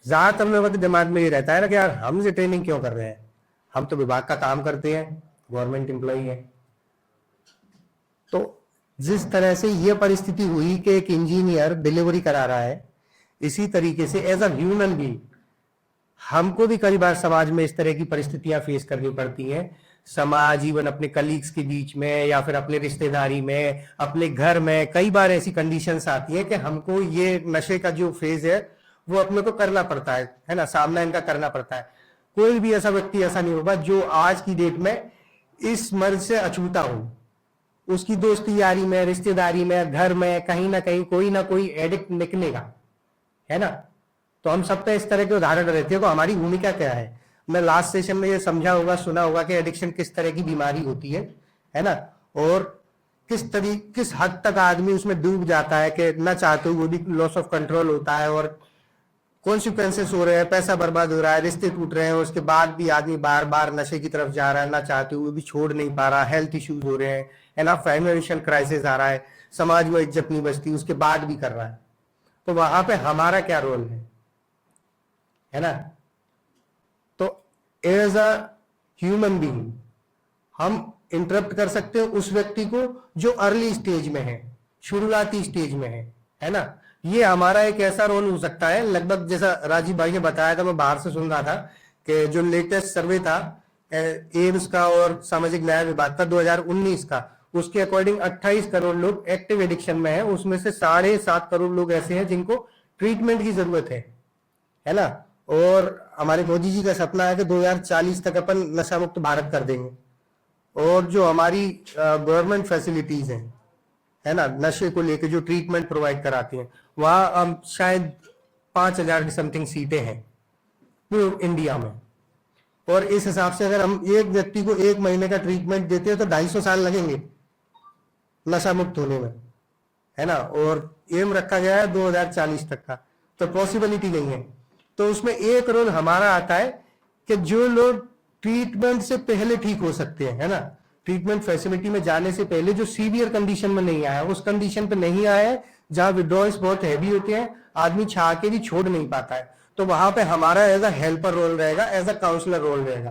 ज्यादातर लोगों के दिमाग में ये रहता है ना कि यार हमसे ट्रेनिंग क्यों कर रहे हैं, हम तो विभाग का काम करते हैं, गवर्नमेंट एम्प्लॉई है। तो जिस तरह से ये परिस्थिति हुई कि एक इंजीनियर डिलीवरी करा रहा है, इसी तरीके से एज अ ह्यूमन बीइंग हमको भी कई बार समाज में इस तरह की परिस्थितियां फेस करनी पड़ती हैं। समाज, इवन अपने कलीग्स के बीच में या फिर अपने रिश्तेदारी में, अपने घर में, कई बार ऐसी कंडीशंस आती है कि हमको ये नशे का जो फेज है वो अपने को करना पड़ता है ना, सामना इनका करना पड़ता है। कोई भी ऐसा व्यक्ति ऐसा नहीं होगा जो आज की डेट में इस मर्ज से अछूता हो। उसकी दोस्ती यारी में, रिश्तेदारी में, घर में कहीं ना कोई एडिक्ट निकलेगा, है ना। तो हम सब पे इस तरह के उदाहरण रहते हैं। तो हमारी भूमिका क्या है, मैं लास्ट सेशन में ये समझा होगा, सुना होगा कि एडिक्शन किस तरह की बीमारी होती है ना, और किस हद तक आदमी उसमें डूब जाता है कि ना चाहते हुए भी लॉस ऑफ कंट्रोल होता है और कॉन्सिक्वेंसेस हो रहे हैं, पैसा बर्बाद हो रहा है, रिश्ते टूट रहे हैं, उसके बाद भी आदमी बार बार नशे की तरफ जा रहा है, ना चाहते हुए भी छोड़ नहीं पा रहा, हेल्थ इश्यूज हो रहे हैं, है ना, फाइनेंशियल क्राइसिस आ रहा है, समाज में इज्जत नहीं बचती, उसके बाद भी कर रहा है। तो वहां पे हमारा क्या रोल है ना। तो एज अ ह्यूमन बीइंग हम इंटरप्ट कर सकते हैं उस व्यक्ति को जो अर्ली स्टेज में है, शुरुआती स्टेज में है ना। ये हमारा एक ऐसा रोल हो सकता है, लगभग जैसा राजीव भाई ने बताया था, मैं बाहर से सुन रहा था कि जो लेटेस्ट सर्वे था एम्स का और सामाजिक न्याय विभाग का 2019 का, उसके अकॉर्डिंग 28 करोड़ लोग एक्टिव एडिक्शन में है। उसमें से 7.5 करोड़ लोग ऐसे हैं जिनको ट्रीटमेंट की जरूरत है ना। और हमारे मोदी जी का सपना है कि 2040 तक अपन नशा मुक्त भारत कर देंगे। और जो हमारी गवर्नमेंट फैसिलिटीज हैं, है ना, नशे को लेकर जो ट्रीटमेंट प्रोवाइड कराती हैं, वहां शायद 5,000 की समथिंग सीटें हैं पूरे इंडिया में। और इस हिसाब से अगर हम एक व्यक्ति को 1 महीने का ट्रीटमेंट देते हैं तो 250 साल लगेंगे नशा मुक्त होने में, है ना। और एम रखा गया है 2040 तक का, तो पॉसिबिलिटी नहीं है। तो उसमें एक रोल हमारा आता है कि जो लोग ट्रीटमेंट से पहले ठीक हो सकते हैं, है ना, ट्रीटमेंट फैसिलिटी में जाने से पहले, जो सीवियर कंडीशन में नहीं आया, उस कंडीशन पे नहीं आया है जहां विड्रॉल्स बहुत हैवी होते हैं, आदमी चाह के भी छोड़ नहीं पाता है, तो वहां पे हमारा एज अ हेल्पर रोल रहेगा, एज अ काउंसलर रोल रहेगा।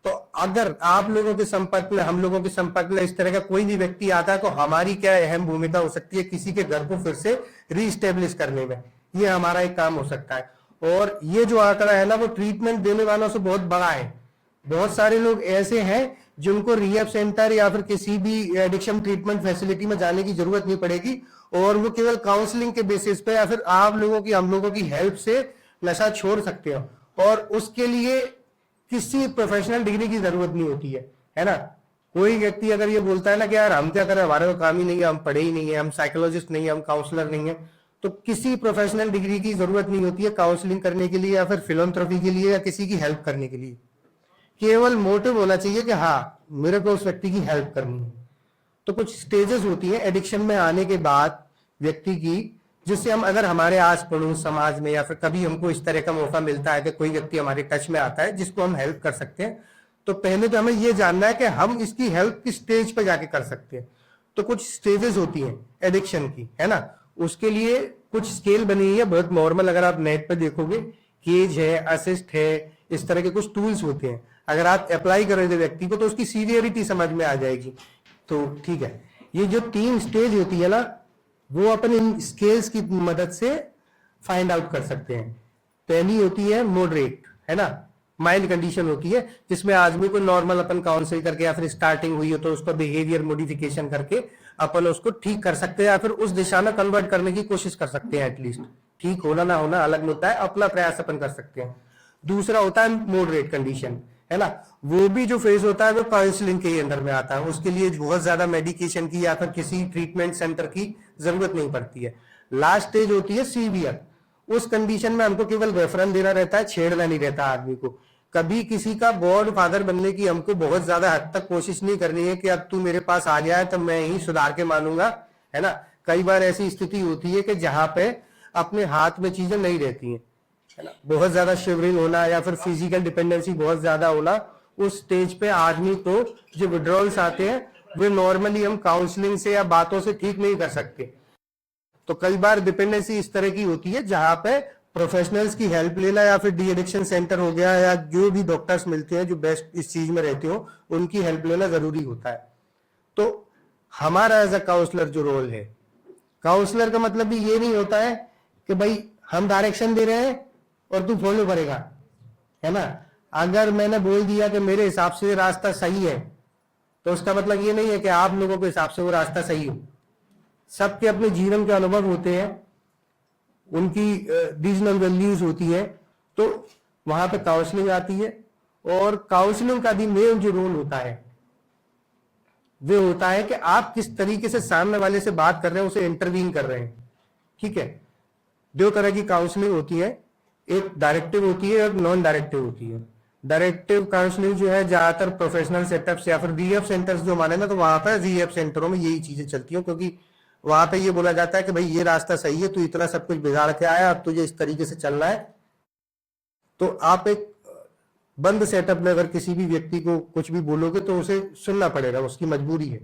तो अगर आप लोगों के संपर्क में, हम लोगों के संपर्क में इस तरह का कोई भी व्यक्ति आता है तो हमारी क्या अहम भूमिका हो सकती है किसी के घर को फिर से रीस्टेब्लिश करने में, ये हमारा एक काम हो सकता है। और ये जो आंकड़ा है ना, वो ट्रीटमेंट देने वालों से बहुत बड़ा है। बहुत सारे लोग ऐसे हैं जिनको रिहैब सेंटर या फिर किसी भी एडिक्शन ट्रीटमेंट फैसिलिटी में जाने की जरूरत नहीं पड़ेगी, और वो केवल काउंसलिंग के बेसिस पे या फिर आप लोगों की, हम लोगों की हेल्प से नशा छोड़ सकते हो। और उसके लिए किसी प्रोफेशनल डिग्री की जरूरत नहीं होती है ना। कोई व्यक्ति अगर ये बोलता है ना कि यार हम क्या करें, हमारे को काम ही नहीं है, हम पढ़े ही नहीं है, हम साइकोलॉजिस्ट नहीं है, हम काउंसलर नहीं है, तो किसी प्रोफेशनल डिग्री की जरूरत नहीं होती है काउंसलिंग करने के लिए या फिर फिलोंथेरेपी के लिए या किसी की हेल्प करने के लिए। केवल मोटिव होना चाहिए कि हाँ मेरे को उस व्यक्ति की हेल्प करनी है। तो कुछ स्टेजेस होती है एडिक्शन में आने के बाद व्यक्ति की, जिससे हम, अगर हमारे आस पड़ोस समाज में या फिर कभी हमको इस तरह का मौका मिलता है कि कोई व्यक्ति हमारे टच में आता है जिसको हम हेल्प कर सकते हैं, तो पहले तो हमें यह जानना है कि हम इसकी हेल्प किस स्टेज पर जाके कर सकते हैं। तो कुछ स्टेजेस होती हैं एडिक्शन की, है ना। उसके लिए कुछ स्केल बनी है, बहुत नॉर्मल, अगर आप नेट पर देखोगे, केज है, असिस्ट है, इस तरह के कुछ टूल्स होते हैं। अगर आप अप्लाई करोगे व्यक्ति को तो उसकी सीवियरिटी समझ में आ जाएगी। तो ठीक है, ये जो 3 स्टेज होती है ना, वो अपन इन स्केल्स की मदद से फाइंड आउट कर सकते हैं। पहली होती है मॉडरेट, है ना, माइल्ड कंडीशन होती है, जिसमें आदमी को नॉर्मल अपन काउंसिल करके या फिर स्टार्टिंग हुई हो तो उसका बिहेवियर मॉडिफिकेशन करके अपन उसको ठीक कर सकते हैं या फिर उस दिशा में कन्वर्ट करने की कोशिश कर सकते हैं। एटलीस्ट ठीक होना ना होना अलग होता है, अपना प्रयास अपन कर सकते हैं। दूसरा होता है मॉडरेट कंडीशन, है ना, वो भी जो फेज होता है वो काउंसलिंग के ही अंदर में आता है। उसके लिए बहुत ज्यादा मेडिकेशन की या फिर किसी ट्रीटमेंट सेंटर की जरूरत नहीं पड़ती है। लास्ट स्टेज होती है सीवियर। उस कंडीशन में हमको केवल रेफरेंस देना रहता है, छेड़ना नहीं रहता आदमी को। कभी किसी का गॉड फादर बनने की हमको बहुत ज्यादा हद तक कोशिश नहीं करनी है कि अब तू मेरे पास आ गया है तो मैं ही सुधार के मानूंगा, है ना। कई बार ऐसी स्थिति होती है कि जहां पे अपने हाथ में चीजें नहीं रहती हैं, है ना। बहुत ज्यादा शिवरिंग होना या फिर फिजिकल डिपेंडेंसी बहुत ज्यादा होना, उस स्टेज पे आदमी को जो विड्रॉल्स आते हैं वे नॉर्मली हम काउंसलिंग से या बातों से ठीक नहीं कर सकते। तो कई बार डिपेंडेंसी इस तरह की होती है जहां पे प्रोफेशनल्स की हेल्प लेना, या फिर डी एडिक्शन सेंटर हो गया, या जो भी डॉक्टर्स मिलते हैं जो बेस्ट इस चीज में रहते हो, उनकी हेल्प लेना जरूरी होता है। तो हमारा एज अ काउंसलर जो रोल है, काउंसलर का मतलब भी ये नहीं होता है कि भाई हम डायरेक्शन दे रहे हैं और तू फॉलो करेगा, है ना। अगर मैंने बोल दिया कि मेरे हिसाब से रास्ता सही है, तो उसका मतलब ये नहीं है कि आप लोगों के हिसाब से वो रास्ता सही हो। सबके अपने जीवन के अनुभव होते हैं, उनकी रीजनल वैल्यूज होती है, तो वहां पे काउंसलिंग आती है। और काउंसलिंग का भी मेन जो रोल होता है वो होता है कि आप किस तरीके से सामने वाले से बात कर रहे हैं, उसे इंटरवीन कर रहे हैं। ठीक है, दो तरह की काउंसलिंग होती है, एक डायरेक्टिव होती है, एक नॉन डायरेक्टिव होती है। डायरेक्टिव काउंसलिंग जो है ज्यादातर प्रोफेशनल सेटअप्स या फिर रीएफ सेंटर्स जो माने ना, तो वहां पर रीएफ सेंटरों में यही चीजें चलती हैं, क्योंकि वहां पे ये बोला जाता है कि भाई ये रास्ता सही है, तू इतना सब कुछ बिगाड़ के आया, अब तुझे इस तरीके से चलना है। तो आप एक बंद सेटअप में अगर किसी भी व्यक्ति को कुछ भी बोलोगे तो उसे सुनना पड़ेगा, उसकी मजबूरी है।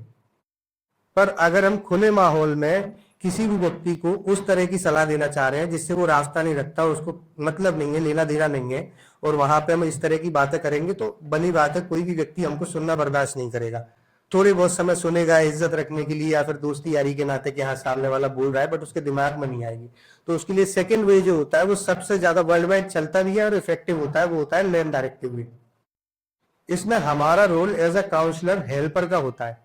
पर अगर हम खुले माहौल में किसी भी व्यक्ति को उस तरह की सलाह देना चाह रहे हैं जिससे वो रास्ता नहीं रखता, उसको मतलब नहीं है, लेना देना नहीं है, और वहां पे हम इस तरह की बातें करेंगे, तो बनी बात है कोई भी व्यक्ति हमको सुनना बर्दाश्त नहीं करेगा। थोड़े बहुत समय सुनेगा इज्जत रखने के लिए या फिर दोस्ती यारी के नाते कि हाँ सामने वाला बोल रहा है, बट उसके दिमाग में नहीं आएगी। तो उसके लिए सेकंड वे जो होता है वो सबसे ज्यादा वर्ल्ड वाइड चलता भी है और इफेक्टिव होता है, वो होता है नॉन डायरेक्टिव वे। इसमें हमारा role as a counsellor helper का होता है।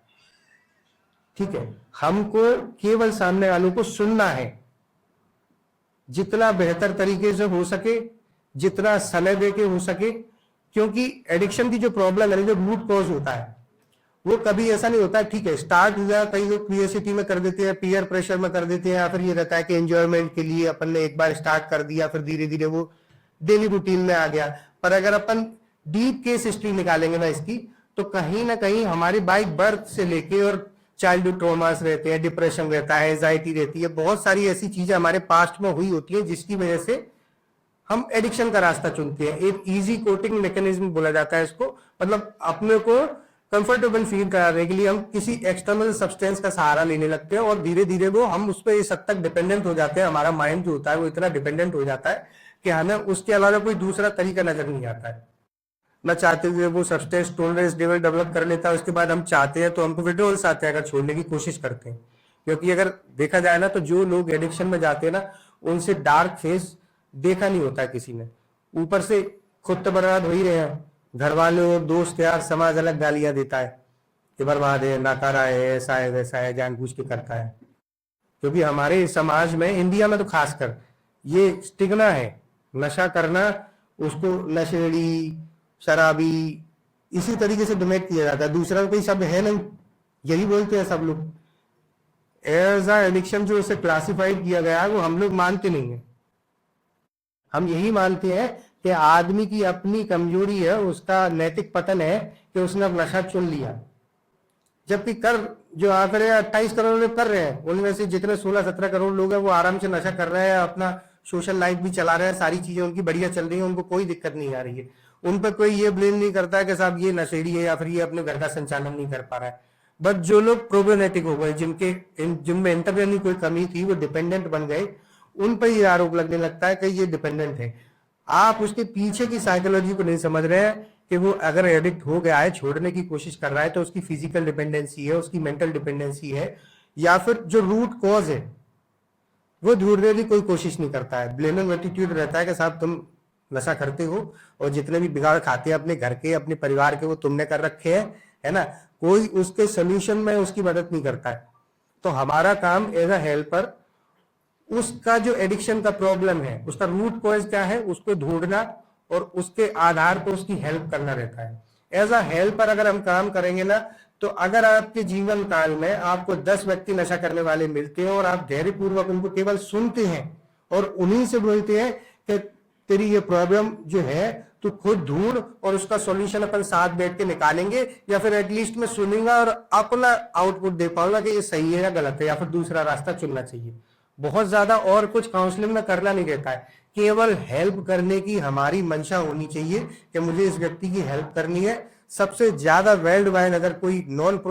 ठीक है, हमको केवल सामने वालों को सुनना है, जितना बेहतर तरीके से हो सके, जितना समय दे के हो सके, क्योंकि एडिक्शन की जो प्रॉब्लम है, जो रूट कॉज होता है, वो कभी ऐसा नहीं होता है। ठीक है, स्टार्ट हुआ, कई लोग क्यूरियोसिटी में कर देते हैं, पीयर प्रेशर में कर देते हैं, या फिर ये रहता है कि एंजॉयमेंट के लिए अपन ने एक बार स्टार्ट कर दिया, फिर धीरे धीरे वो डेली रूटीन में आ गया। पर अगर अपन डीप केस हिस्ट्री निकालेंगे ना इसकी, तो कहीं ना कहीं हमारी बाई बर्थ से लेके और चाइल्डहुड ट्रॉमास रहते हैं, डिप्रेशन रहता है, एंजाइटी रहती है, बहुत सारी ऐसी चीजें हमारे पास्ट में हुई होती है जिसकी वजह से हम एडिक्शन का रास्ता चुनते हैं। एक इजी कोटिंग मैकेनिज्म बोला जाता है इसको, मतलब अपने को कंफर्टेबल फील कराने के लिए हम किसी एक्सटर्नल सब्सटेंस का सहारा लेने लगते हैं, और धीरे धीरे वो हम उस पर इस हद तक डिपेंडेंट हो जाते हैं, हमारा माइंड जो होता है वो इतना डिपेंडेंट हो जाता है कि हमें उसके अलावा कोई दूसरा तरीका नजर नहीं आता है। न चाहते हुए वो सब्सटेंस टॉलरेंस लेवल डेवलप कर लेता है, उसके बाद हम चाहते हैं तो हमको विड्रॉल्स आते हैं, अगर छोड़ने की कोशिश करते हैं। क्योंकि अगर देखा जाए ना, तो जो लोग एडिक्शन में जाते हैं ना, उनसे डार्क फेस देखा नहीं होता है किसी ने। ऊपर से खुद तो बर्बाद हो ही रहे हैं, घर वाले और दोस्त यार समाज अलग गालियां देता है कि बर्बाद है, नाकारा है, ऐसा है वैसा है, जानबूझ के करता है। क्योंकि हमारे समाज में, इंडिया में तो खासकर, ये स्टिग्मा है, नशा करना उसको नशेड़ी, शराबी, इसी तरीके से डोनेट किया जाता है। दूसरा कोई शब्द है नहीं, यही बोलते हैं सब लोग। एज अ एडिक्शन जो इसे क्लासिफाइड किया गया है वो हम लोग मानते नहीं है। हम यही मानते हैं कि आदमी की अपनी कमजोरी है, उसका नैतिक पतन है कि उसने नशा चुन लिया। जबकि कर जो आंकड़े 28 करोड़ लोग कर रहे हैं, उनमें से जितने 16-17 करोड़ लोग हैं वो आराम से नशा कर रहे हैं, अपना सोशल लाइफ भी चला रहे हैं, सारी चीजें उनकी बढ़िया चल रही है, उनको कोई दिक्कत नहीं आ रही है। उन पर कोई ये ब्लेम नहीं करता है कि साहब ये नशेड़ी है या फिर ये अपने घर का संचालन नहीं कर पा रहा है। बट जो लोग प्रोब्लेमेटिक हो गए, जिनमें इंटरनली में कोई कमी थी, वो डिपेंडेंट बन गए, उन पर ये आरोप लगने लगता है कि ये डिपेंडेंट है। आप उसके पीछे की साइकोलॉजी को नहीं समझ रहे हैं कि वो अगर एडिक्ट हो गया है, छोड़ने की कोशिश कर रहा है, तो उसकी फिजिकल डिपेंडेंसी है, उसकी मेंटल डिपेंडेंसी है, या फिर जो रूट कॉज है वो ढूंढने की कोई कोशिश नहीं करता है। ब्लेमिंग एटीट्यूड रहता है कि साहब तुम नशा करते हो और जितने भी बिगाड़ खाते हैं अपने घर के, अपने परिवार के, वो तुमने कर रखे हैं, है ना। कोई उसके सोल्यूशन में उसकी मदद नहीं करता है। तो हमारा काम एज अ हेल्पर, उसका जो एडिक्शन का प्रॉब्लम है, उसका रूट कॉज क्या है, उसको ढूंढना और उसके आधार पर उसकी हेल्प करना रहता है। एज अ हेल्पर अगर हम काम करेंगे ना, तो अगर आपके जीवन काल में आपको 10 व्यक्ति नशा करने वाले मिलते हैं और आप धैर्यपूर्वक उनको केवल सुनते हैं और उन्हीं से बोलते हैं कि तेरी ये प्रॉब्लम जो है तू खुद ढूंढ और उसका सॉल्यूशन अपन साथ बैठ के निकालेंगे, या फिर एटलीस्ट मैं सुनूंगा और अपना आउटपुट दे पाऊंगा कि ये सही है या गलत है, या फिर दूसरा रास्ता चुनना चाहिए। बहुत ज्यादा और कुछ काउंसलिंग में करना नहीं रहता है, केवल हेल्प करने की हमारी मंशा होनी चाहिए कि मुझे इस व्यक्ति की हेल्प करनी है। सबसे ज्यादा वर्ल्ड वाइड अगर कोई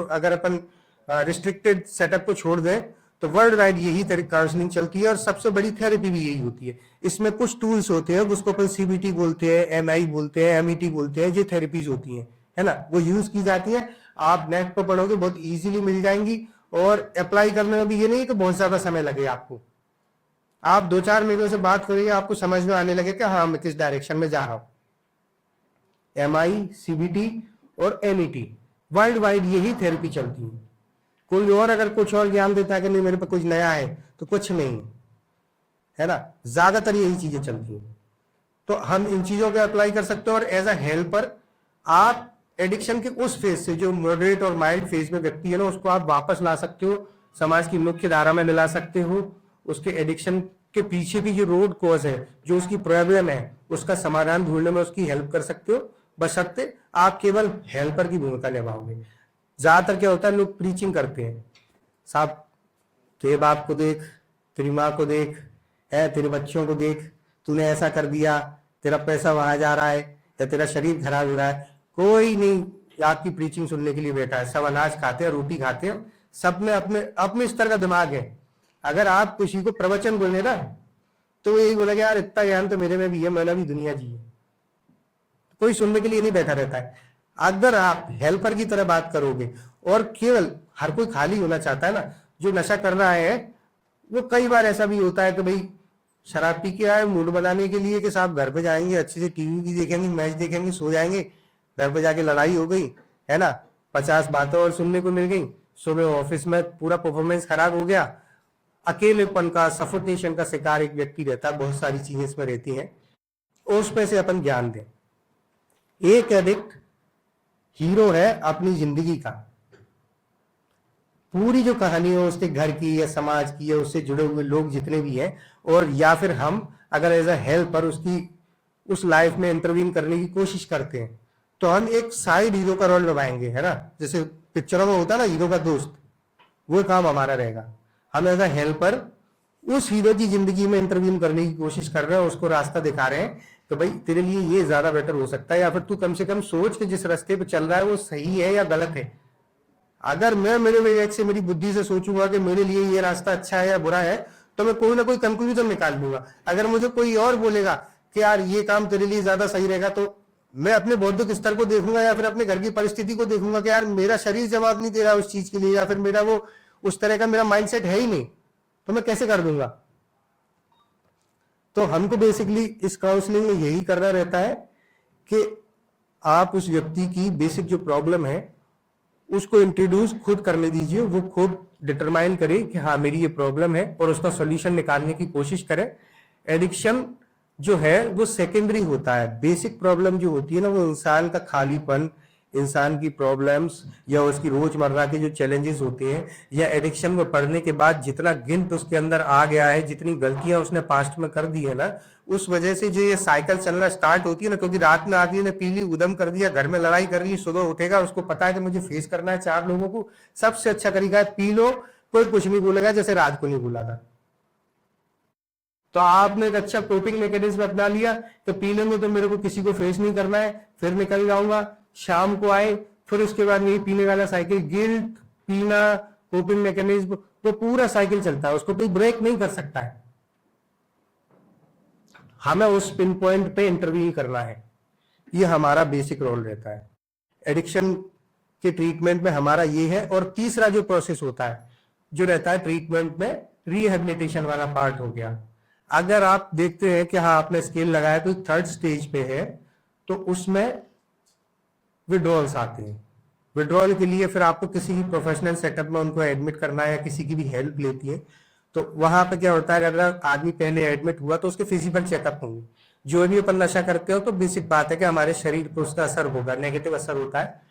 अगर अपन रिस्ट्रिक्टेड सेटअप को छोड़ दें, तो वर्ल्ड वाइड यही काउंसलिंग चलती है और सबसे बड़ी थेरेपी भी यही होती है। इसमें कुछ टूल्स होते हैं, उसको अपन CBT बोलते हैं, MI बोलते हैं, MET बोलते हैं, ये थेरेपीज होती हैं, है ना, वो यूज की जाती है। आप नेट पर पढ़ोगे बहुत इजीली मिल जाएंगी, और अप्लाई करने में भी ये नहीं कि बहुत ज्यादा समय लगे आपको। आप 2-4 महीनों से बात करिए, आपको समझ में आने लगे कि हाँ मैं किस डायरेक्शन में जा रहा हूं। MI, CBT और MET वर्ल्ड वाइड यही थेरेपी चलती है। कोई और अगर कुछ और ज्ञान देता है कि नहीं मेरे पे कुछ नया है, तो कुछ नहीं है ना, ज्यादातर यही चीजें चलती हैं। तो हम इन चीजों को अप्लाई कर सकते हो, और एज अ हेल्पर आप एडिक्शन के उस फेज से, जो मॉडरेट और माइल्ड फेज में व्यक्ति है ना, उसको आप वापस ला सकते हो, समाज की मुख्य धारा में मिला सकते हो। उसके एडिक्शन के पीछे भी जो रोड कॉज है, जो उसकी प्रॉब्लम है, उसका समाधान ढूंढने में उसकी हेल्प कर सकते हो, बशर्ते आप केवल हेल्पर की भूमिका निभाओगे। ज्यादातर क्या होता है, लोग प्रीचिंग करते हैं, साहब तेरे बाप को देख, तेरी माँ को देख, है तेरे बच्चों को देख, तूने ऐसा कर दिया, तेरा पैसा वहां जा रहा है, या तेरा शरीर खराब हो रहा है। कोई नहीं आपकी प्रीचिंग सुनने के लिए बैठा है। सब अनाज खाते हैं, रोटी खाते हैं, सब में अपने अपने स्तर का दिमाग है। अगर आप किसी को प्रवचन बोले ना, तो यही बोलेगा यार इतना ज्ञान तो मेरे में भी है, मैंने भी दुनिया जी है। कोई सुनने के लिए नहीं बैठा रहता है। अगर आप हेल्पर की तरह बात करोगे, और केवल हर कोई खाली होना चाहता है ना, जो नशा कर रहा है वो कई बार ऐसा भी होता है कि भाई शराब पी के आए मूड बनाने के लिए, कि साहब घर पे जाएंगे, अच्छे से टीवी भी देखेंगे, मैच देखेंगे, सो जाएंगे, घर पे जाके लड़ाई हो गई, है ना, 50 बातें और सुनने को मिल गई, सुबह ऑफिस में पूरा परफॉर्मेंस खराब हो गया। अकेलेपन का, सफोकेशन का शिकार एक व्यक्ति रहता है, बहुत सारी चीजें इसमें रहती हैं, उसमें से अपन ज्ञान दें। एक एडिक्ट हीरो है अपनी जिंदगी का। पूरी जो कहानी है उसके घर की या समाज की या उससे जुड़े हुए लोग जितने भी हैं, और या फिर हम अगर एज अ हेल्पर उसकी उस लाइफ में इंटरवीन करने की कोशिश करते हैं, तो हम एक साइड हीरो का रोल निभाएंगे, है ना, जैसे पिक्चरों में होता है ना हीरो का दोस्त, वो काम हमारा रहेगा। हम एज अ हेल्पर उस हीरो की जिंदगी में इंटरवीन करने की कोशिश कर रहे हैं, उसको रास्ता दिखा रहे हैं तो भाई तेरे लिए ये ज्यादा बेटर हो सकता है, या फिर तू कम से कम सोच के जिस रास्ते पे चल रहा है वो सही है या गलत है। अगर मैं मेरे विवेक से, मेरी बुद्धि से सोचूंगा कि मेरे लिए ये रास्ता अच्छा है या बुरा है, तो मैं कोई ना कोई कंक्लूजन निकाल लूंगा। अगर मुझे कोई और बोलेगा कि यार ये काम तेरे लिए ज्यादा सही रहेगा, तो मैं अपने बौद्धिक स्तर को देखूंगा या फिर अपने घर की परिस्थिति को देखूंगा कि यार मेरा शरीर जवाब नहीं दे रहा उस चीज के लिए, या फिर मेरा वो उस तरह का मेरा माइंडसेट है ही नहीं, तो मैं कैसे कर दूंगा। तो हमको बेसिकली इस काउंसलिंग में यही करना रहता है कि आप उस व्यक्ति की बेसिक जो प्रॉब्लम है उसको इंट्रोड्यूस खुद करने दीजिए, वो खुद डिटरमाइन करे कि हाँ मेरी ये प्रॉब्लम है, और उसका सॉल्यूशन निकालने की कोशिश करे। एडिक्शन जो है वो सेकेंडरी होता है, बेसिक प्रॉब्लम जो होती है ना, वो इंसान का खालीपन, इंसान की प्रॉब्लम्स, या उसकी रोजमर्रा के जो चैलेंजेस होते हैं, या एडिक्शन में पढ़ने के बाद जितना गिल्ट उसके अंदर आ गया है, जितनी गलतियां उसने पास्ट में कर दी है ना, उस वजह से जो ये साइकिल चलना स्टार्ट होती है ना, क्योंकि रात में आदमी ने पी ली, उदम कर दिया, घर में लड़ाई कर ली, सुबह उठेगा उसको पता है कि मुझे फेस करना है 4 लोगों को, सबसे अच्छा तरीका है पी लो, कोई कुछ नहीं बोलेगा, जैसे रात को नहीं बोला था। तो आपने एक अच्छा कोपिंग मैकेनिज्म अपना लिया, तो पी लेंगे तो मेरे को किसी को फेस नहीं करना है, फिर निकल जाऊंगा, शाम को आए, फिर उसके बाद यही पीने वाला साइकिल, गिल्ट, पीना, कोपिंग मैकेनिज्म, वो पूरा साइकिल चलता है, उसको कोई ब्रेक नहीं कर सकता है। हमें उस पिन पॉइंट पे इंटरव्यू करना है, ये हमारा बेसिक रोल रहता है एडिक्शन के ट्रीटमेंट में, हमारा ये है। और तीसरा जो प्रोसेस होता है जो रहता है ट्रीटमेंट में, रिहेबिलिटेशन वाला पार्ट हो गया। अगर आप देखते हैं कि हाँ आपने स्केल लगाया तो 3rd स्टेज पे है, तो उसमें विड्रॉल्स आते हैं। विड्रॉल के लिए फिर आपको किसी भी प्रोफेशनल सेटअप में उनको एडमिट करना है, या किसी की भी हेल्प लेती है। तो वहां पे क्या होता है, अगर आदमी पहले एडमिट हुआ तो उसके फिजिकल चेकअप होंगे। जो भी अपन नशा करते हो तो बेसिक बात है कि हमारे शरीर पर उसका असर होगा, नेगेटिव असर होता है,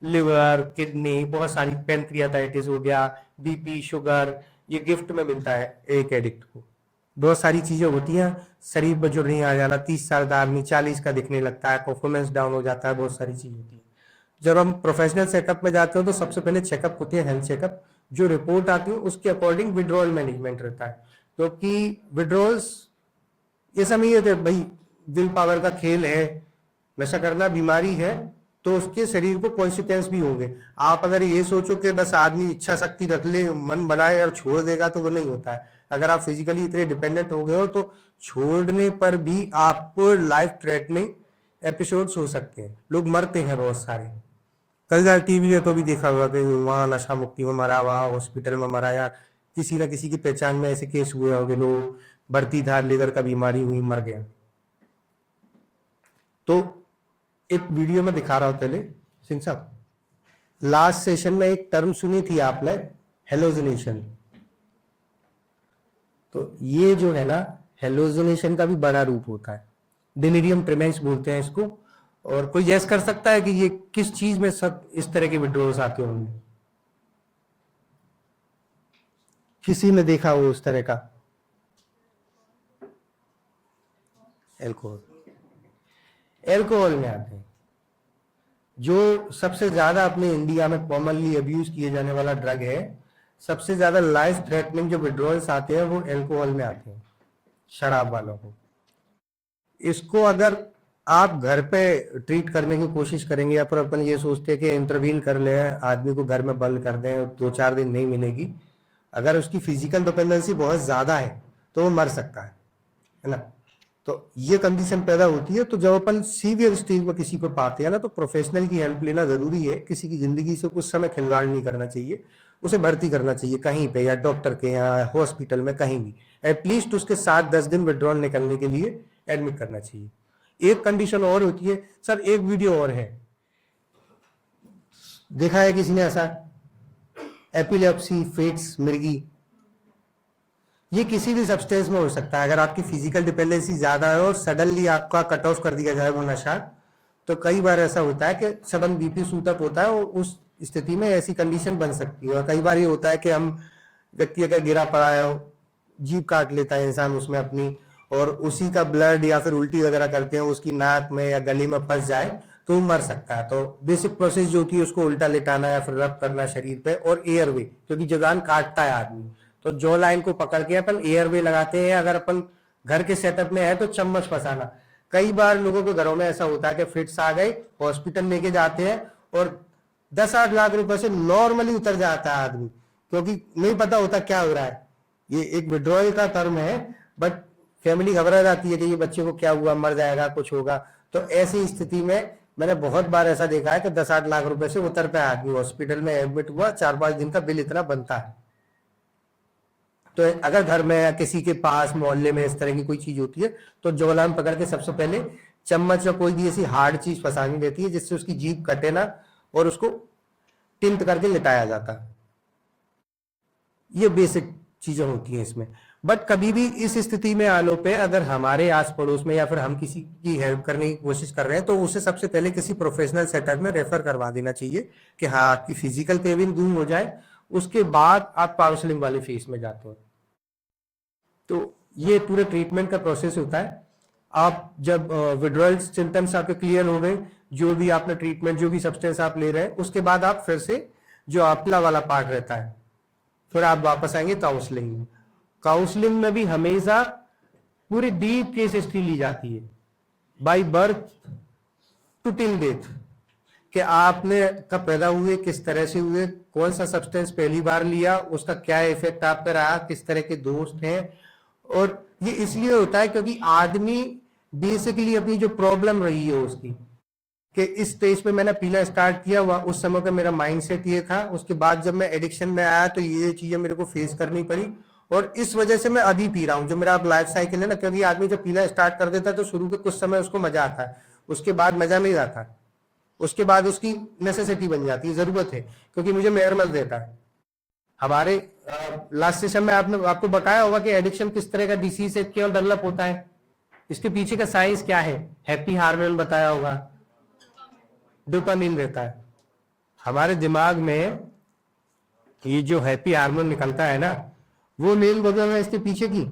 लिवर, किडनी, बहुत सारी, पैनक्रियाटाइटिस हो गया, बीपी, शुगर, ये गिफ्ट में मिलता है एक एडिक्ट को। बहुत सारी चीजें होती हैं, शरीर पर जो नहीं आ जाना, 30 साल का आदमी 40 का दिखने लगता है, परफॉर्मेंस डाउन हो जाता है, बहुत सारी चीज होती है। जब हम प्रोफेशनल सेटअप में जाते हो तो सबसे पहले चेकअप होती है, हेल्थ चेकअप, जो रिपोर्ट आती है उसके अकॉर्डिंग विड्रॉल मैनेजमेंट रहता है। क्योंकि विड्रॉल्स ये समझिए थे भाई, विल पावर का खेल है, नशा करना बीमारी है, तो उसके शरीर को कॉन्सिक्वेंस भी होंगे। आप अगर ये सोचो कि बस आदमी इच्छा शक्ति रख ले, मन बनाए और छोड़ देगा, तो वो नहीं होता है। अगर आप फिजिकली इतने डिपेंडेंट हो गए हो तो छोड़ने पर भी आपको लाइफ थ्रेटनिंग एपिसोड्स हो सकते हैं। लोग मरते हैं बहुत सारे। कल यार टीवी में तो भी देखा हुआ कि वहां नशा मुक्ति में मरा, वहां हॉस्पिटल में मरा, यार किसी ना किसी की पहचान में ऐसे केस हुए होंगे, लोग बढ़ती धार लेकर का बीमारी हुई, मर गया। तो एक वीडियो में दिखा रहा हूं पहले सिंह साहब, लास्ट सेशन में एक टर्म सुनी थी आपने, हेलोजिनेशन। तो ये जो है ना, हेलोजिनेशन का भी बड़ा रूप होता है, डिलीरियम ट्रेमेंस बोलते हैं इसको। और कोई गैस कर सकता है कि ये किस चीज में सब इस तरह के विड्रॉल्स आते होंगे? किसी ने देखा हो उस तरह का? एल्कोहल, एल्कोहल में आते हैं। जो सबसे ज्यादा अपने इंडिया में कॉमनली अब्यूज किए जाने वाला ड्रग है, सबसे ज्यादा लाइफ थ्रेटनिंग जो विड्रॉल्स आते हैं वो एल्कोहल में आते हैं, शराब वालों को। इसको अगर आप घर पे ट्रीट करने की कोशिश करेंगे, या फिर अपन ये सोचते हैं कि इंटरवीन कर ले, आदमी को घर में बंद कर दें, 2-4 दिन नहीं मिलेगी, अगर उसकी फिजिकल डिपेंडेंसी बहुत ज्यादा है तो वो मर सकता है ना। तो ये कंडीशन पैदा होती है। तो जब अपन सीवियर स्टेज में किसी को पाते हैं ना, तो प्रोफेशनल की हेल्प लेना जरूरी है। किसी की जिंदगी से कुछ समय खिलवाड़ नहीं करना चाहिए, उसे भर्ती करना चाहिए कहीं पे, या डॉक्टर के या हॉस्पिटल में, कहीं भी एटलीस्ट उसके 7-10 दिन विड्रॉल निकलने के लिए एडमिट करना चाहिए। एक कंडीशन और होती है सर, एक वीडियो और है, देखा है किसी ने ऐसा? एपिलेप्सी, फिट्स, मिर्गी, ये किसी भी सब्सटेंस में हो सकता है। अगर आपकी फिजिकल डिपेंडेंसी ज्यादा है और सडनली आपका कट ऑफ कर दिया जाए वो नशा, तो कई बार ऐसा होता है कि सडन बीपी शूट अप होता है, और उस स्थिति में ऐसी कंडीशन बन सकती है। और कई बार ये होता है कि हम व्यक्ति अगर गिरा पड़ा है, जीभ काट लेता है इंसान उसमें अपनी, और उसी का ब्लड या फिर उल्टी वगैरह करते हैं, उसकी नाक में या गले में फंस जाए तो मर सकता है। तो बेसिक प्रोसेस जो होती है उसको उल्टा लेटाना या फिर रब करना शरीर पे, और एयरवे, क्योंकि जबान काटता है आदमी, तो जॉ लाइन को पकड़ के अपन एयरवे लगाते हैं। अगर अपन घर के सेटअप में है तो चम्मच फंसाना। कई बार लोगों के घरों में ऐसा होता है कि फिट्स आ गए, हॉस्पिटल लेके जाते हैं और 10-8 लाख रुपए से नॉर्मली उतर जाता है आदमी, क्योंकि नहीं पता होता क्या हो रहा है। ये एक विड्रॉयल का टर्म है, बट फैमिली घबरा जाती है कि ये बच्चे को क्या हुआ, मर जाएगा, कुछ होगा। तो ऐसी स्थिति में मैंने बहुत बार ऐसा देखा है कि 10-8 लाख रुपए से उतर पे आदमी हॉस्पिटल में एडमिट हुआ, 4-5 दिन का बिल इतना बनता है। तो अगर घर में या किसी के पास मोहल्ले में इस तरह की कोई चीज होती है, तो जौलान पकड़ के सबसे पहले चम्मच या कोई भी ऐसी हार्ड चीज फंसानी रहती है जिससे उसकी जीभ कटे ना, और उसको टिंट करके लिटाया जाता है। ये बेसिक चीजें होती हैं इसमें। बट कभी भी इस स्थिति में आने पे अगर हमारे आस पड़ोस में या फिर हम किसी की हेल्प करने की कोशिश कर रहे हैं, तो उसे सबसे पहले किसी प्रोफेशनल सेटअप में रेफर करवा देना चाहिए कि हाँ, आपकी फिजिकल पेविंग दूर हो जाए, उसके बाद आप काउंसलिंग वाले फेज में जाते हो। तो ये पूरे ट्रीटमेंट का प्रोसेस होता है। आप जब विड्रॉल सिम्टम्स आपके क्लियर हो गए, जो भी आपने ट्रीटमेंट, जो भी सब्सटेंस आप ले रहे हैं, उसके बाद आप फिर से जो अपना वाला पार्ट रहता है, फिर आप वापस आएंगे काउंसलिंग में। काउंसलिंग में भी हमेशा पूरी डीप केस हिस्ट्री ली जाती है, by birth to till death, कि आपने कब पैदा हुए, किस तरह से हुए, कौन सा सब्सटेंस पहली बार लिया, उसका क्या इफेक्ट आप पे रहा, किस तरह के दोस्त हैं। और ये इसलिए होता है क्योंकि आदमी बेसिकली अपनी जो प्रॉब्लम रही है उसकी, कि इस स्टेज पे मैंने पीना स्टार्ट किया हुआ, उस समय का मेरा माइंडसेट ये था, उसके बाद जब मैं एडिक्शन में आया तो ये चीजें मेरे को फेस करनी पड़ी, और इस वजह से मैं अभी पी रहा हूँ। जो मेरा अब लाइफ साइकिल है ना, क्योंकि आदमी जब पीना स्टार्ट कर देता है तो शुरू के कुछ समय उसको मजा आता है, उसके बाद मजा नहीं आता, उसके बाद उसकी नेसेसिटी बन जाती है, जरूरत है, क्योंकि मुझे मेहरमल देता है। हमारे लास्ट सेशन में आपने आपको बताया होगा कि एडिक्शन किस तरह का डिसीज है, क्यों डेवलप होता है, इसके पीछे का साइंस क्या है। हैप्पी हार्मोन बताया होगा, डोपामिन रहता है हमारे दिमाग में। ये जो हैप्पी हार्मोन निकलता है ना, वो मेन वजह है इसके पीछे की,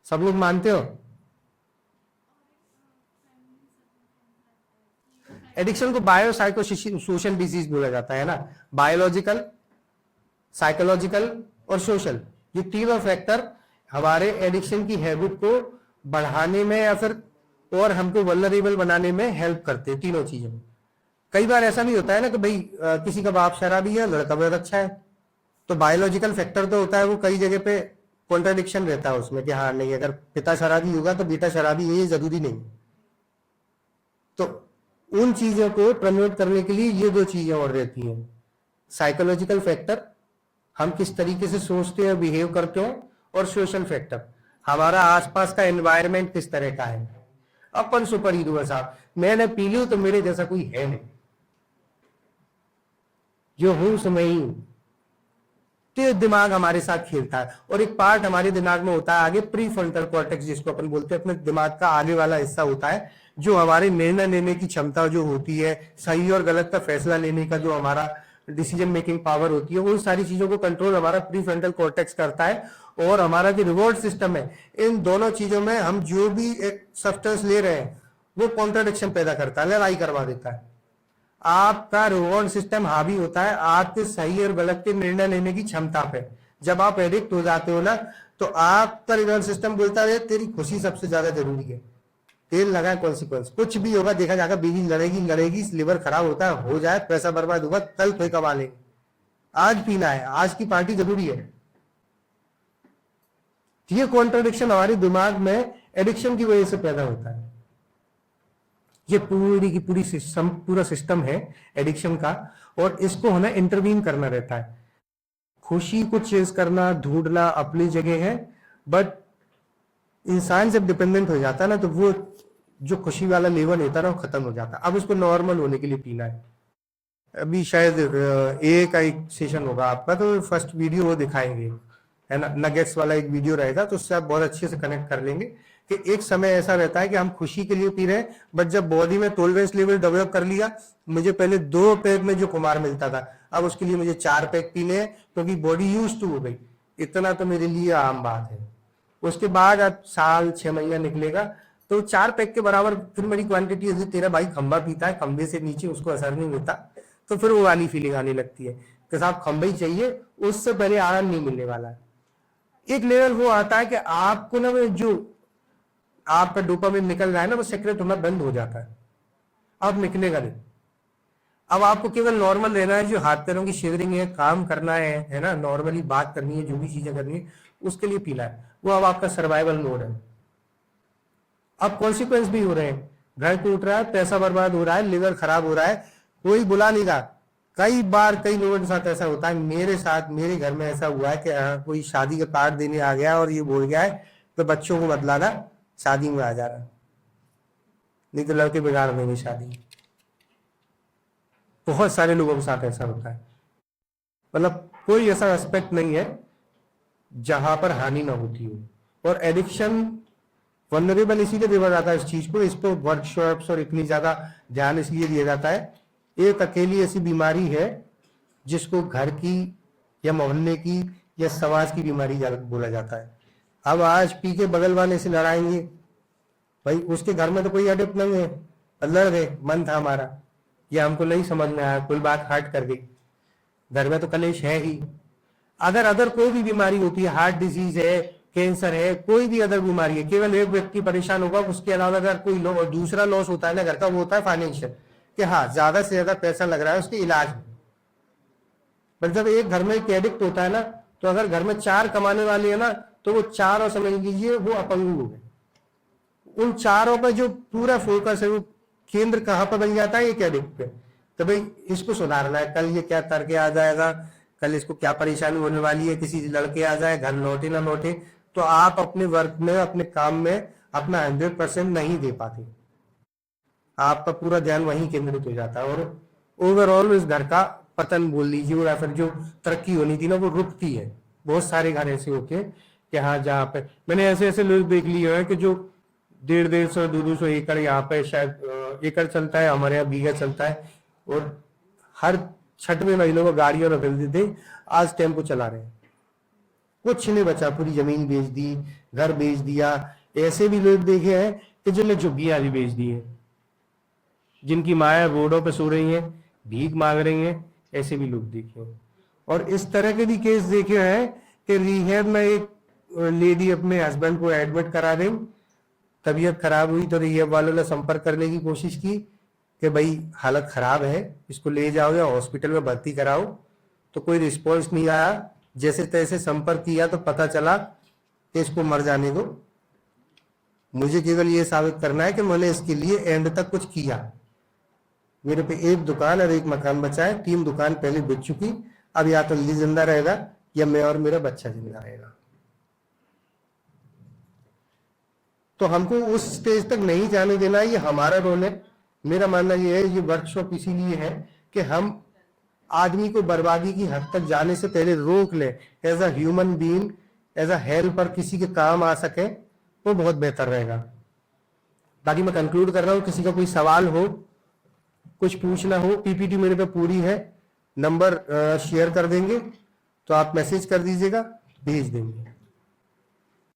सब लोग मानते हो? एडिक्शन को बायो साइको सोशल डिजीज बोला जाता है ना। बायोलॉजिकल, साइकोलॉजिकल और सोशल, ये तीनों फैक्टर हमारे एडिक्शन की हैबिट को बढ़ाने में या फिर और हमको वल्नरेबल बनाने में हेल्प करते हैं, तीनों चीजें। कई बार ऐसा भी होता है ना कि भाई किसी का बाप शराबी है, लड़का बहुत अच्छा है, तो बायोलॉजिकल फैक्टर तो होता है, वो कई जगह पे कॉन्ट्राडिक्शन रहता है उसमें कि हाँ नहीं, अगर पिता शराबी होगा तो बेटा शराबी है, ये जरूरी नहीं। तो उन चीजों को प्रमोट करने के लिए ये दो चीजें और रहती हैं, साइकोलॉजिकल फैक्टर, हम किस तरीके से सोचते हैं, बिहेव करते हो, और सोशल फैक्टर, हमारा आसपास का एनवायरनमेंट किस तरह का है। अपन सुपर हीरो है साहब, मैंने पी ली तो मेरे जैसा कोई है नहीं, जो हूं सो मैं ही हूं। तो दिमाग हमारे साथ खेलता है, और एक पार्ट हमारे दिमाग में होता है आगे, प्री फ्रंटल कॉर्टेक्स जिसको अपन बोलते हैं, अपने दिमाग का आगे वाला हिस्सा होता है, जो हमारे निर्णय लेने की क्षमता जो होती है, सही और गलत का फैसला लेने का जो हमारा डिसीजन मेकिंग पावर होती है, उन सारी चीजों को कंट्रोल हमारा प्री फ्रंटल कॉर्टेक्स करता है। और हमारा जो रिवॉर्ड सिस्टम है, इन दोनों चीजों में हम जो भी एक सब्सटेंस ले रहे हैं वो कॉन्ट्राडिक्शन पैदा करता है, लड़ाई करवा देता है। आपका रिवॉर्ड सिस्टम हावी होता है आपके सही और गलत के निर्णय लेने की क्षमता पे। जब आप एडिक्ट हो जाते हो ना, तो आपका रिवॉर्ड सिस्टम बोलता है तेरी खुशी सबसे ज्यादा जरूरी है, तेल लगाए कॉन्सिक्वेंस, कुछ भी होगा देखा जाएगा, बीवी लड़ेगी, लिवर खराब होता है, हो जाए, पैसा बर्बाद होगा, कल फिर कमा लेंगे, आज पीना है, आज की पार्टी जरूरी है। ये कॉन्ट्रडिक्शन हमारे दिमाग में एडिक्शन की वजह से पैदा होता है। ये पूरी की पूरी सिस्टम, पूरा सिस्टम है एडिक्शन का, और इसको हमें इंटरवीन करना रहता है। खुशी को चेज करना, ढूंढना अपनी जगह है, बट इंसान जब डिपेंडेंट हो जाता है ना, तो वो जो खुशी वाला लेवल होता है ना, वो खत्म हो जाता है। अब उसको नॉर्मल होने के लिए पीना है। अभी शायद का एक सेशन होगा आपका, तो फर्स्ट वीडियो वो दिखाएंगे, है ना, नगेट्स वाला एक वीडियो रहेगा, तो उससे आप बहुत अच्छे से कनेक्ट कर लेंगे कि एक समय ऐसा रहता है कि हम खुशी के लिए पी रहे हैं, बट जब बॉडी में टॉलरेंस लेवल डेवलप कर लिया, मुझे पहले 2 पैक में जो कुमार मिलता था, अब उसके लिए मुझे 4 पैक पीने हैं, क्योंकि बॉडी यूज टू हो गई। इतना तो मेरे लिए आम बात है। उसके बाद अब साल 6 महीना निकलेगा, तो 4 पैक के बराबर फिर मेरी क्वांटिटी है। तेरा भाई खंबा पीता है, खंबे से नीचे उसको असर नहीं होता, तो फिर वो वाली फीलिंग आने लगती है कि साहब खंबा ही चाहिए, उससे पहले आराम नहीं मिलने वाला है। एक लेवल वो आता है कि आपको ना, जो आपका डोपामिन निकल रहा है ना, वो सेक्रेट होना बंद हो जाता है, अब निकलेगा नहीं। अब आपको केवल नॉर्मल रहना है, जो हाथ पैरों की शिवरिंग है, काम करना है ना, नॉर्मली बात करनी है, जो भी चीजें करनी है उसके लिए पीना है, वो अब आपका सर्वाइवल मोड है। अब कॉन्सिक्वेंस भी हो रहे हैं, घर टूट रहा है, पैसा बर्बाद हो रहा है, लिवर खराब हो रहा है, कोई बुला नहीं रहा। कई बार कई लोगों के साथ ऐसा होता है, मेरे साथ, मेरे घर में ऐसा हुआ है कि कोई शादी का कार्ड देने आ गया और ये बोल गया है तो बच्चों को मत लाना, शादी में आ जा रहा, नहीं तो लड़के बिगाड़ देंगे शादी। बहुत सारे लोगों के साथ ऐसा होता है। मतलब कोई ऐसा एस्पेक्ट नहीं है जहां पर हानि ना होती हो। और एडिक्शन वनरेबल इसीलिए देखा जाता है इस चीज को, इस पर वर्कशॉप्स और इतनी ज्यादा ध्यान इसलिए दिया जाता है। एक अकेली ऐसी बीमारी है जिसको घर की या मोहल्ले की या समाज की बीमारी बोला जाता है। अब आज पी के बगल वाले से लड़ाएंगे, भाई उसके घर में तो कोई एडिक्ट नहीं है, लड़ गए, मन था हमारा, ये हमको नहीं समझ में आया, कोई बात हर्ट कर गई, घर में तो कलेश है ही। अगर अदर कोई भी बीमारी होती है, हार्ट डिजीज है, कैंसर है, कोई भी अदर बीमारी है, केवल एक व्यक्ति परेशान होगा, उसके अलावा अगर कोई दूसरा लॉस होता है ना घर का, वो होता है फाइनेंशियल, कि हाँ ज्यादा से ज्यादा पैसा लग रहा है उसके इलाज में। पर जब एक घर में एक एडिक्ट होता है ना, तो अगर घर में 4 कमाने वाले है ना, तो वो चारों समझ लीजिए वो अपंगु हो गए। उन चारों पर जो पूरा फोकस है, वो केंद्र कहां पर बन जाता है, एक एडिक्ट पे। तो भाई इसको सुधारना है, कल ये क्या करके आ जाएगा, कल इसको क्या परेशानी होने वाली है, किसी लड़के आ जाए, घर लौटे ना लौटे, तो आप अपने वर्क में, अपने काम में अपना 100% नहीं दे पाते, आपका पूरा ध्यान वहीं केंद्रित हो जाता है, और ओवरऑल इस घर का पतन बोल लीजिए, या फिर जो तरक्की होनी थी ना वो रुकती है। बहुत सारे घर ऐसे होते हैं कि हाँ, जहाँ पे मैंने ऐसे ऐसे लोग देख लिए हैं कि जो 150-150 200 एकड़ यहाँ पे शायद एकड़ चलता है, हमारे यहाँ बीघा चलता है, और हर 6वें महीनों को गाड़ियों में रख देते, आज टेम्पो चला रहे हैं, कुछ नहीं बचा, पूरी जमीन बेच दी, घर बेच दिया। ऐसे भी लोग देखे हैं कि जिन्हें झुग्गियां भी बेच दी है, जिनकी माया रोडों पे सो रही हैं, भीख मांग रही हैं, ऐसे भी लोग देखे हैं। और इस तरह के भी केस देखे हैं कि रिहैब में एक लेडी अपने हस्बैंड को एडमिट करा रही, तबीयत खराब हुई तो रिहैब वालों ने संपर्क करने की कोशिश की कि भाई हालत खराब है, इसको ले जाओ या हॉस्पिटल में भर्ती कराओ, तो कोई रिस्पॉन्स नहीं आया। जैसे तैसे संपर्क किया तो पता चला कि इसको मर जाने दो। मुझे केवल ये साबित करना है कि मैंने इसके लिए एंड तक कुछ किया। मेरे पे एक दुकान और एक मकान बचा है, 3 दुकान पहले बिक चुकी। अब या तो ये जिंदा रहेगा या मैं और मेरा बच्चा जिंदा रहेगा। तो हमको उस स्टेज तक नहीं जाने देना, ये हमारा रोल है। मेरा मानना ये है, ये वर्कशॉप इसीलिए है कि हम आदमी को बर्बादी की हद तक जाने से पहले रोक ले, as a human being, as a helper किसी के काम आ सके, वो बहुत बेहतर रहेगा। बाकी मैं कंक्लूड कर रहा हूँ, किसी का कोई सवाल हो, कुछ पूछना हो, पीपीटी मेरे पे पूरी है, नंबर शेयर कर देंगे तो आप मैसेज कर दीजिएगा, भेज देंगे।